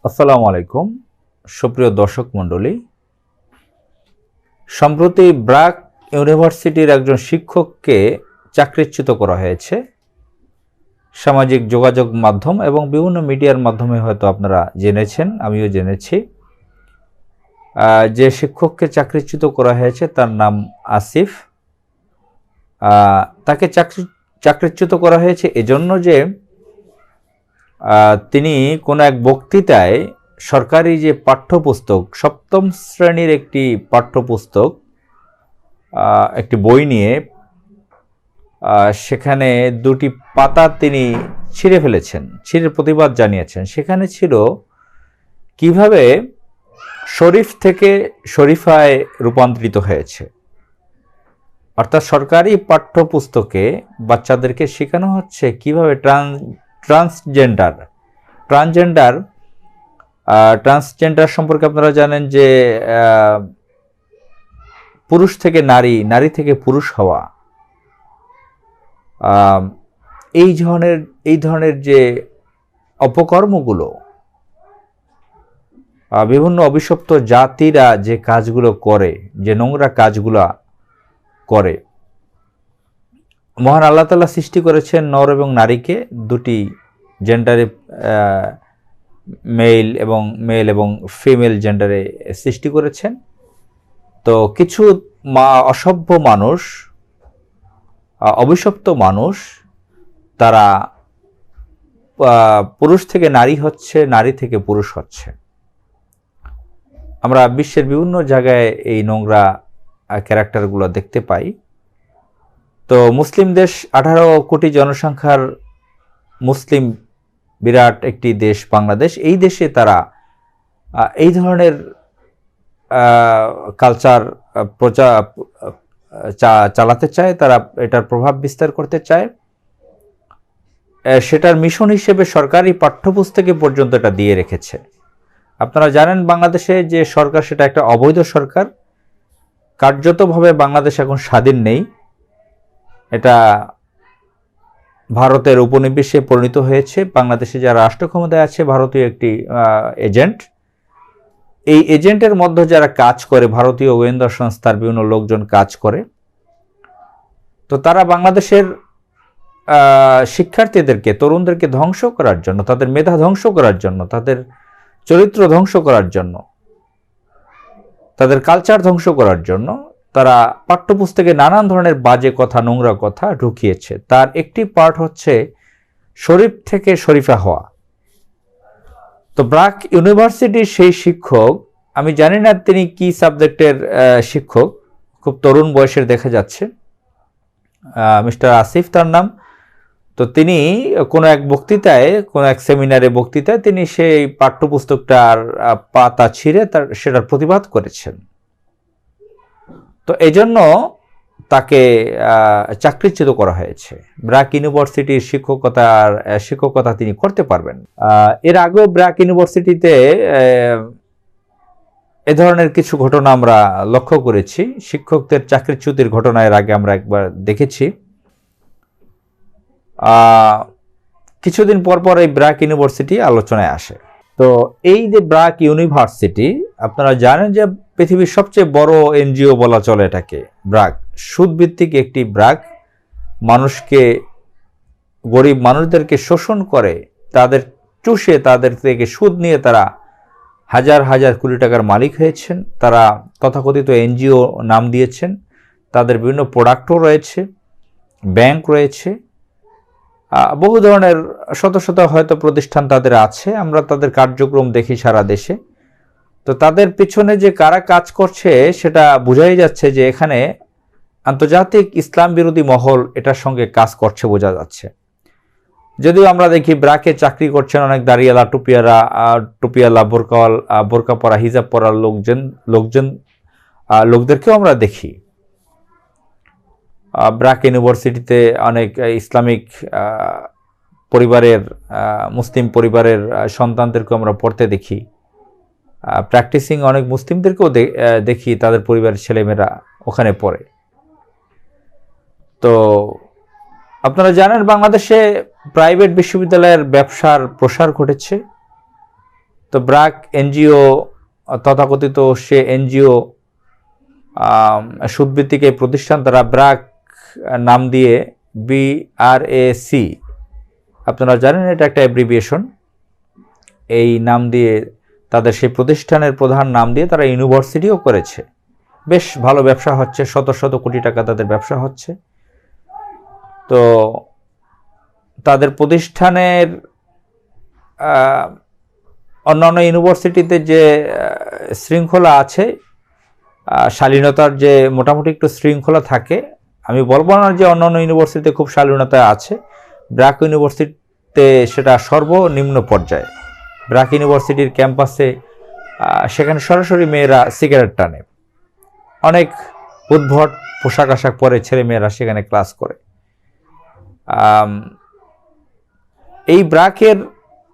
আসসালামু আলাইকুম সুপ্রিয় দর্শক মণ্ডলী। সম্প্রতি ব্র্যাক ইউনিভার্সিটির একজন শিক্ষককে চাকরিচ্যুত করা হয়েছে। সামাজিক যোগাযোগ মাধ্যম এবং বিভিন্ন মিডিয়ার মাধ্যমে হয়তো আপনারা জেনেছেন, আমিও জেনেছি। যে শিক্ষককে চাকরিচ্যুত করা হয়েছে তার নাম আসিফ। তাকে চাকরিচ্যুত করা হয়েছে এজন্য যে তিনি কোনো এক বক্তৃতায় সরকারি যে পাঠ্যপুস্তক, সপ্তম শ্রেণীর একটি পাঠ্যপুস্তক, একটি বই নিয়ে সেখানে দুটি পাতা তিনি ছিঁড়ে ফেলেছেন, ছিঁড়ে প্রতিবাদ জানিয়েছেন। সেখানে ছিল কিভাবে শরীফ থেকে শরীফায় রূপান্তরিত হয়েছে। অর্থাৎ সরকারি পাঠ্যপুস্তকে বাচ্চাদেরকে শেখানো হচ্ছে কিভাবে ট্রান্সজেন্ডার সম্পর্কে আপনারা জানেন যে পুরুষ থেকে নারী, নারী থেকে পুরুষ হওয়া, এই ধরনের যে অপকর্মগুলো, বিভিন্ন অভিশপ্ত জাতিরা যে কাজগুলো করে, যে নোংরা কাজগুলো করে, মহান আল্লাহ তাআলা সৃষ্টি করেছেন নর এবং নারীকে, দুটি জেন্ডারে, মেল এবং ফিমেল জেন্ডারে সৃষ্টি করেছেন। তো কিছু অসভ্য মানুষ, অভিশপ্ত মানুষ, তারা পুরুষ থেকে নারী হচ্ছে, নারী থেকে পুরুষ হচ্ছে। আমরা বিশ্বের বিভিন্ন জায়গায় এই নোংরা ক্যারেক্টারগুলো দেখতে পাই। তো মুসলিম দেশ, 18 কোটি জনসংখ্যার মুসলিম বিরাট একটি দেশ বাংলাদেশ, এই দেশে তারা এই ধরনের কালচার চালাতে চায়, তারা এটার প্রভাব বিস্তার করতে চায়। সেটার মিশন হিসেবে সরকারি পাঠ্যপুস্তকে পর্যন্ত এটা দিয়ে রেখেছে। আপনারা জানেন বাংলাদেশে যে সরকার, সেটা একটা অবৈধ সরকার। কার্যতভাবে বাংলাদেশ এখন স্বাধীন নেই, এটা ভারতের উপনিবেশে পরিণত হয়েছে। বাংলাদেশে যারা রাষ্ট্র ক্ষমতায় আছে ভারতীয় একটি এজেন্ট, এই এজেন্টের মধ্যে যারা কাজ করে, ভারতীয় গোয়েন্দা সংস্থার বিভিন্ন লোকজন কাজ করে। তো তারা বাংলাদেশের শিক্ষার্থীদেরকে, তরুণদেরকে ধ্বংস করার জন্য, তাদের মেধা ধ্বংস করার জন্য, তাদের চরিত্র ধ্বংস করার জন্য, তাদের কালচার ধ্বংস করার জন্য তারা পাঠ্যপুস্তকে নানান ধরনের বাজে কথা, নোংরা কথা ঢুকিয়েছে। তার একটি পার্ট হচ্ছে শরীফ থেকে শরীফা হওয়া। তো ব্র্যাক ইউনিভার্সিটির সেই শিক্ষক, আমি জানি না তিনি কি সাবজেক্টের শিক্ষক, খুব তরুণ বয়সের দেখা যাচ্ছে, মিস্টার আসিফ তার নাম। তো তিনি কোনো এক বক্তৃতায়, কোনো এক সেমিনারে বক্তৃতায় তিনি সেই পাঠ্যপুস্তকটার পাতা ছিঁড়ে সেটার প্রতিবাদ করেছেন। তো এজন্য তাকে চাকরিচ্যুত করা হয়েছে। ব্র্যাক ইউনিভার্সিটির শিক্ষকতা তিনি করতে পারবেন। এর আগেও ব্র্যাক ইউনিভার্সিটিতে এ ধরনের কিছু ঘটনা আমরা লক্ষ্য করেছি। শিক্ষকদের চাকরিচ্যুতির ঘটনা এর আগে আমরা একবার দেখেছি। কিছুদিন পর পর এই ব্র্যাক ইউনিভার্সিটি আলোচনায় আসে। তো এই যে ব্র্যাক ইউনিভার্সিটি, আপনারা জানেন যে পৃথিবীর সবচেয়ে বড় এনজিও বলা চলে এটাকে। ব্র্যাক সুদভিত্তিক একটি ব্র্যাক, মানুষকে, গরিব মানুষদেরকে শোষণ করে, তাদের চুষে, তাদের থেকে সুদ নিয়ে তারা হাজার হাজার কোটি টাকার মালিক হয়েছেন। তারা তথাকথিত এনজিও নাম দিয়েছেন। তাদের বিভিন্ন প্রোডাক্টও রয়েছে, ব্যাংক রয়েছে, বহু ধরনের শত শত হয়তো প্রতিষ্ঠান তাদের আছে। আমরা তাদের কার্যক্রম দেখি সারা দেশে। তো তাদের পিছনে যে কারা কাজ করছে সেটা বোঝাই যাচ্ছে যে এখানে আন্তর্জাতিক ইসলাম বিরোধী মহল এটার সঙ্গে কাজ করছে, বোঝা যাচ্ছে। যদিও আমরা দেখি ব্র্যাকে চাকরি করছেন অনেক দাড়িওয়ালা, টুপিওয়ালা, বোরকা পরা, হিজাব পরা লোকদেরকেও আমরা দেখি। ব্র্যাক ইউনিভার্সিটিতে অনেক ইসলামিক পরিবারের, মুসলিম পরিবারের সন্তানদেরকে আমরা পড়তে দেখি। প্র্যাকটিসিং অনেক মুসলিমদেরকেও দেখি, তাদের পরিবারের ছেলেমেয়েরা ওখানে পড়ে। তো আপনারা জানেন বাংলাদেশে প্রাইভেট বিশ্ববিদ্যালয়ের ব্যবসার প্রসার ঘটেছে। তো তো ব্র্যাক এনজিও তথাকথিত সে এনজিও সুদভিত্তিক এই প্রতিষ্ঠান, তারা ব্র্যাক নাম দিয়ে BRAC, আপনারা জানেন এটা একটা অ্যাব্রিভিয়েশন, এই নাম দিয়ে তাদের সেই প্রতিষ্ঠানের প্রধান নাম দিয়ে তারা ইউনিভার্সিটিও করেছে। বেশ ভালো ব্যবসা হচ্ছে, শত শত কোটি টাকা তাদের ব্যবসা হচ্ছে। তো তাদের প্রতিষ্ঠানের অন্যান্য ইউনিভার্সিটিতে যে শৃঙ্খলা আছে, শালীনতার যে মোটামুটি একটু শৃঙ্খলা থাকে, আমি বলবো না যে অন্যান্য ইউনিভার্সিটিতে খুব শালীনতা আছে, ব্র্যাক ইউনিভার্সিটিতে সেটা সর্বনিম্ন পর্যায়ে। ব্র্যাক ইউনিভার্সিটির ক্যাম্পাসে সেখানে সরাসরি মেয়েরা সিগারেট টানে, অনেক উদ্ভট পোশাক আশাক পরে ছেলে মেয়েরা সেখানে ক্লাস করে। এই ব্র্যাকের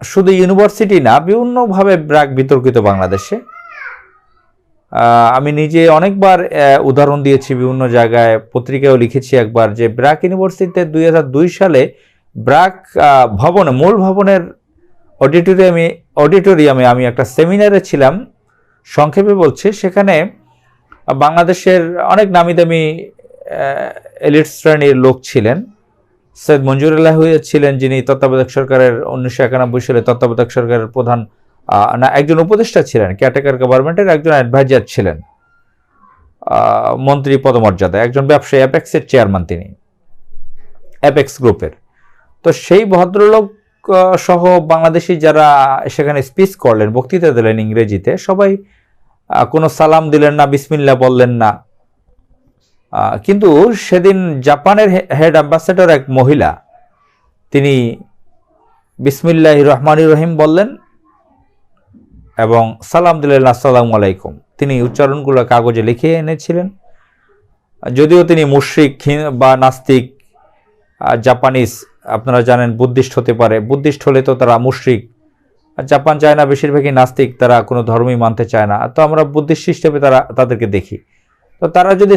শুধু ইউনিভার্সিটি না, বিভিন্নভাবে ব্র্যাক বিতর্কিত বাংলাদেশে। আমি নিজে অনেকবার উদাহরণ দিয়েছি, বিভিন্ন জায়গায় পত্রিকায়ও লিখেছি একবার, যে ব্র্যাক ইউনিভার্সিটিতে 2002 সালে ব্র্যাক ভবনে, মূল ভবনের অডিটোরিয়ামে আমি একটা সেমিনারে ছিলাম, সংক্ষেপে বলছি। সেখানে বাংলাদেশের অনেক নামি দামি এলিট শ্রেণীর লোক ছিলেন। সৈয়দ মঞ্জুরুল্লাহ ছিলেন, যিনি তত্ত্বাবধায়ক সরকারের 1991 সালে তত্ত্বাবধায়ক সরকারের প্রধান না, একজন উপদেষ্টা ছিলেন, কেয়ারটেকার গভর্নমেন্টের একজন অ্যাডভাইজার ছিলেন, মন্ত্রী পদমর্যাদা, একজন ব্যবসায়ী, অ্যাপেক্সের চেয়ারম্যান তিনি, অ্যাপেক্স গ্রুপের। তো সেই ভদ্রলোক সহ বাংলাদেশি যারা সেখানে স্পিচ করলেন, বক্তৃতা দিলেন ইংরেজিতে, সবাই কোনো সালাম দিলেন না, বিসমিল্লাহ বললেন না। কিন্তু সেদিন জাপানের হেড অ্যাম্বাসেডর এক মহিলা, তিনি বিসমিল্লাহির রহমানির রহিম বললেন এবং সালাম দিলেন আসসালামু আলাইকুম। তিনি উচ্চারণগুলো কাগজে লিখে এনেছিলেন। যদিও তিনি মুশরিক বা নাস্তিক, জাপানিজ, আপনারা জানেন বুদ্ধিস্ট হতে পারে, বুদ্ধিস্ট হলে তো তারা মুশরিক, জাপান চায় না, বেশিরভাগই নাস্তিক, তারা কোনো ধর্মই মানতে চায় না। তো আমরা বুদ্ধিস্ট হিসেবে তাদেরকে দেখি। তো তারা যদি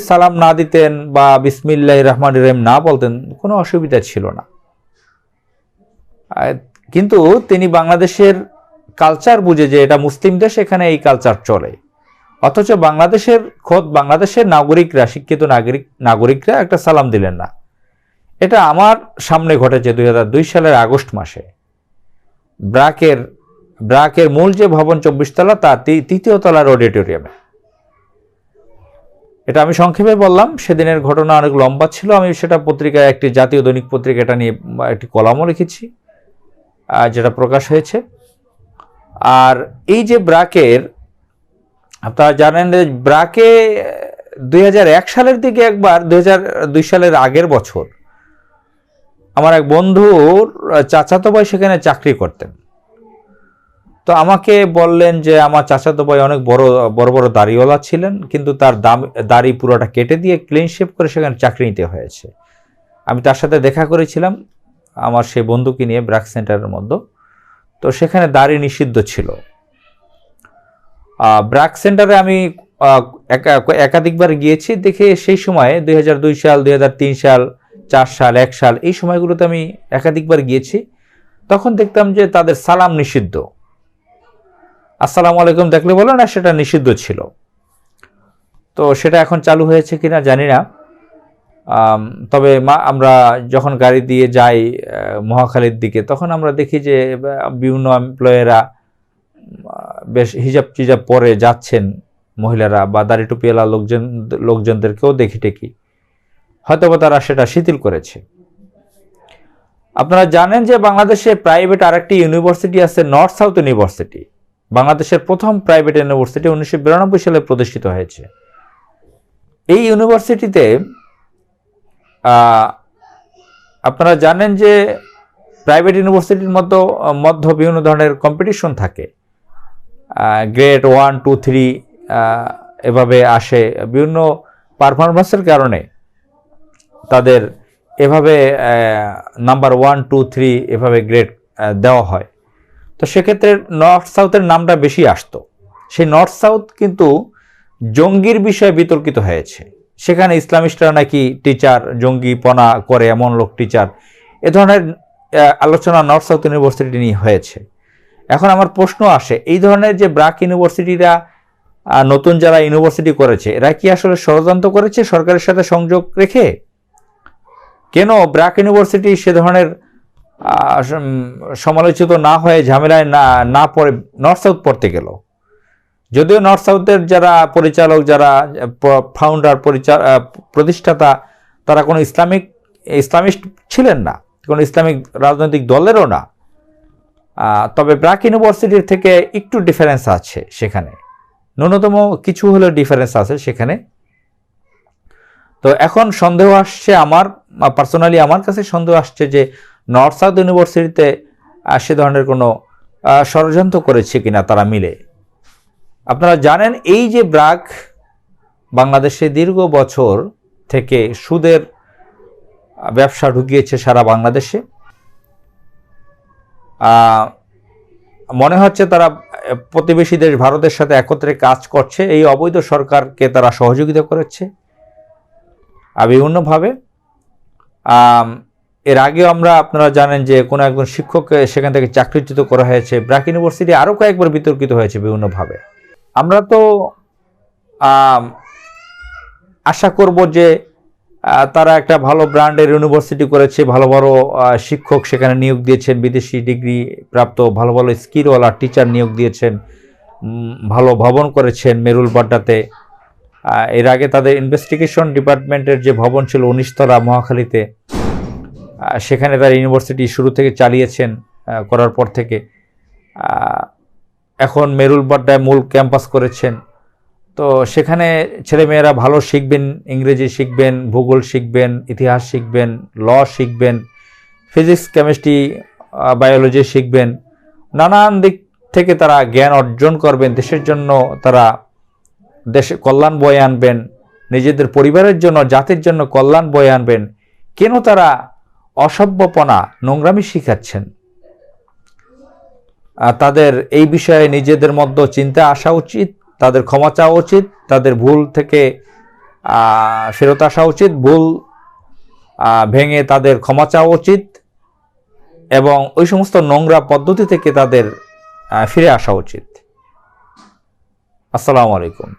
সালাম না দিতেন বা বিসমিল্লাহির রহমানির রহিম না বলতেন, কোনো অসুবিধা ছিল না। কিন্তু তিনি বাংলাদেশের কালচার বুঝে, যে এটা মুসলিম দেশ, এখানে এই কালচার চলে, অথচ বাংলাদেশের নাগরিকরা, শিক্ষিত নাগরিকরা একটা সালাম দিলেন না। এটা আমার সামনে ঘটেছে 2002 সালের আগস্ট মাসে। ব্র্যাকের মূল যে ভবন 24 তলা, তার 3য় তলার অডিটোরিয়ামে। এটা আমি সংক্ষেপে বললাম। সেদিনের ঘটনা অনেক লম্বা ছিল, আমি সেটা পত্রিকায়, একটি জাতীয় দৈনিক পত্রিকা, এটা নিয়ে একটি কলামও লিখেছি, যেটা প্রকাশ হয়েছে। আর এই যে ব্র্যাকের, আপনারা জানেন যে ব্র্যাকে 2001 সালের দিকে একবার, 2002 সালের আগের বছর, আমার এক বন্ধুর চাচাতো ভাই সেখানে চাকরি করতেন। তো আমাকে বললেন যে আমার চাচাতো ভাই অনেক বড় বড় দাড়িওয়ালা ছিলেন, কিন্তু তার দাড়ি পুরোটা কেটে দিয়ে ক্লিন শেভ করে সেখানে চাকরি নিতে হয়েছে। আমি তার সাথে দেখা করেছিলাম আমার সেই বন্ধুকে নিয়ে ব্র্যাক সেন্টারের মধ্যে। তো সেখানে দাড়ি নিষিদ্ধ ছিল। ব্র্যাক সেন্টারে আমি একাধিকবার গিয়েছি, দেখে সেই সময়ে 2002 সাল, 2003 সাল, 4 সাল, 1 সাল, এই সময়গুলোতে আমি একাধিকবার গিয়েছি। তখন দেখতাম যে তাদের সালাম নিষিদ্ধ, আসসালামু আলাইকুম দেখলে বলো না, সেটা নিষিদ্ধ ছিল। তো সেটা এখন চালু হয়েছে কিনা জানি না। তবে আমরা যখন গাড়ি দিয়ে যাই মহাখালীর দিকে, তখন আমরা দেখি যে বিভিন্ন এমপ্লয়েরা বেশ হিজাব টিজাব পরে যাচ্ছেন, মহিলারা বা দাড়ি টুপিওয়ালা লোকজনদেরকেও দেখি টেকি, হয়তো তারা সেটা শিথিল করেছে। আপনারা জানেন যে বাংলাদেশে প্রাইভেট আরেকটি ইউনিভার্সিটি আছে, নর্থ সাউথ ইউনিভার্সিটি, বাংলাদেশের প্রথম প্রাইভেট ইউনিভার্সিটি, 1992 সালে প্রতিষ্ঠিত হয়েছে। এই ইউনিভার্সিটিতে আপনারা জানেন যে প্রাইভেট ইউনিভার্সিটির মধ্যে বিভিন্ন ধরনের কম্পিটিশন থাকে, গ্রেড 1, 2, 3 এভাবে আসে। বিভিন্ন পারফরমেন্সের কারণে তাদের এভাবে নাম্বার 1, 2, 3 এভাবে গ্রেড দেওয়া হয়। তো সেক্ষেত্রে নর্থ সাউথের নামটা বেশি আসতো। সেই নর্থ সাউথ কিন্তু জঙ্গির বিষয়ে বিতর্কিত হয়েছে। সেখানে ইসলামিস্টরা নাকি টিচার জঙ্গিপনা করে, এমন লোক টিচার, এ ধরনের আলোচনা নর্থ সাউথ ইউনিভার্সিটি নিয়ে হয়েছে। এখন আমার প্রশ্ন আসে, এই ধরনের যে ব্র্যাক ইউনিভার্সিটিরা নতুন যারা ইউনিভার্সিটি করেছে, এরা কি আসলে ষড়যন্ত্র করেছে সরকারের সাথে সংযোগ রেখে? কেন ব্র্যাক ইউনিভার্সিটি সে ধরনের সমালোচিত না হয়ে ঝামেলায় না পড়ে নর্থ সাউথ পড়তে গেল? যদিও নর্থ সাউথের যারা পরিচালক, যারা ফাউন্ডার, প্রতিষ্ঠাতা, তারা কোনো ইসলামিস্ট ছিলেন না, কোনো ইসলামিক রাজনৈতিক দলেরও না। তবে ব্র্যাক ইউনিভার্সিটির থেকে একটু ডিফারেন্স আছে সেখানে, ন্যূনতম কিছু হলেও ডিফারেন্স আছে সেখানে। তো এখন সন্দেহ আসছে, আমার পার্সোনালি আমার কাছে সন্দেহ আসছে যে নর্থ সাউথ ইউনিভার্সিটিতে সে ধরনের কোনো ষড়যন্ত্র করেছে কিনা তারা মিলে। আপনারা জানেন এই যে ব্র্যাক বাংলাদেশে দীর্ঘ বছর থেকে সুদের ব্যবসা ঢুকিয়েছে সারা বাংলাদেশে। মনে হচ্ছে তারা প্রতিবেশী দেশ ভারতের সাথে একত্রে কাজ করছে, এই অবৈধ সরকারকে তারা সহযোগিতা করেছে বিভিন্নভাবে। এর আগেও আপনারা জানেন যে কোনো একজন শিক্ষককে সেখান থেকে চাকরিচ্যুত করা হয়েছে। ব্র্যাক ইউনিভার্সিটি আরও কয়েকবার বিতর্কিত হয়েছে বিভিন্নভাবে। আমরা তো আশা করব যে তারা একটা ভালো ব্র্যান্ডের ইউনিভার্সিটি করেছে, ভালো ভালো শিক্ষক সেখানে নিয়োগ দিয়েছেন, বিদেশি ডিগ্রি প্রাপ্ত ভালো ভালো স্কিলওয়ালা টিচার নিয়োগ দিয়েছেন, ভালো ভবন করেছেন মেরুল বাড্ডাতে। এর আগে তাদের ইনভেস্টিগেশন ডিপার্টমেন্টের যে ভবন ছিল 19 তলা মহাখালীতে, সেখানে তারা ইউনিভার্সিটি শুরু থেকে চালিয়েছেন, করার পর থেকে এখন মেরুল বাড্ডায় মূল ক্যাম্পাস করেছেন। তো সেখানে ছেলেমেয়েরা ভালো শিখবেন, ইংরেজি শিখবেন, ভূগোল শিখবেন, ইতিহাস শিখবেন, ল শিখবেন, ফিজিক্স, কেমিস্ট্রি, বায়োলজি শিখবেন। নানান দিক থেকে তারা জ্ঞান অর্জন করবেন, দেশের জন্য তারা দেশে কল্যাণ বয়ে আনবেন, নিজেদের পরিবারের জন্য, জাতির জন্য কল্যাণ বয়ে আনবেন। কেন তারা অসভ্যপনা, নোংরামি শিখাচ্ছেন? তাদের এই বিষয়ে নিজেদের মধ্যে চিন্তা আসা উচিত, তাদের ক্ষমা চাওয়া উচিত, তাদের ভুল থেকে ফেরত আসা উচিত, ভুল ভেঙে তাদের ক্ষমা চাওয়া উচিত এবং ওই সমস্ত নোংরা পদ্ধতি থেকে তাদের ফিরে আসা উচিত। আসসালামু আলাইকুম।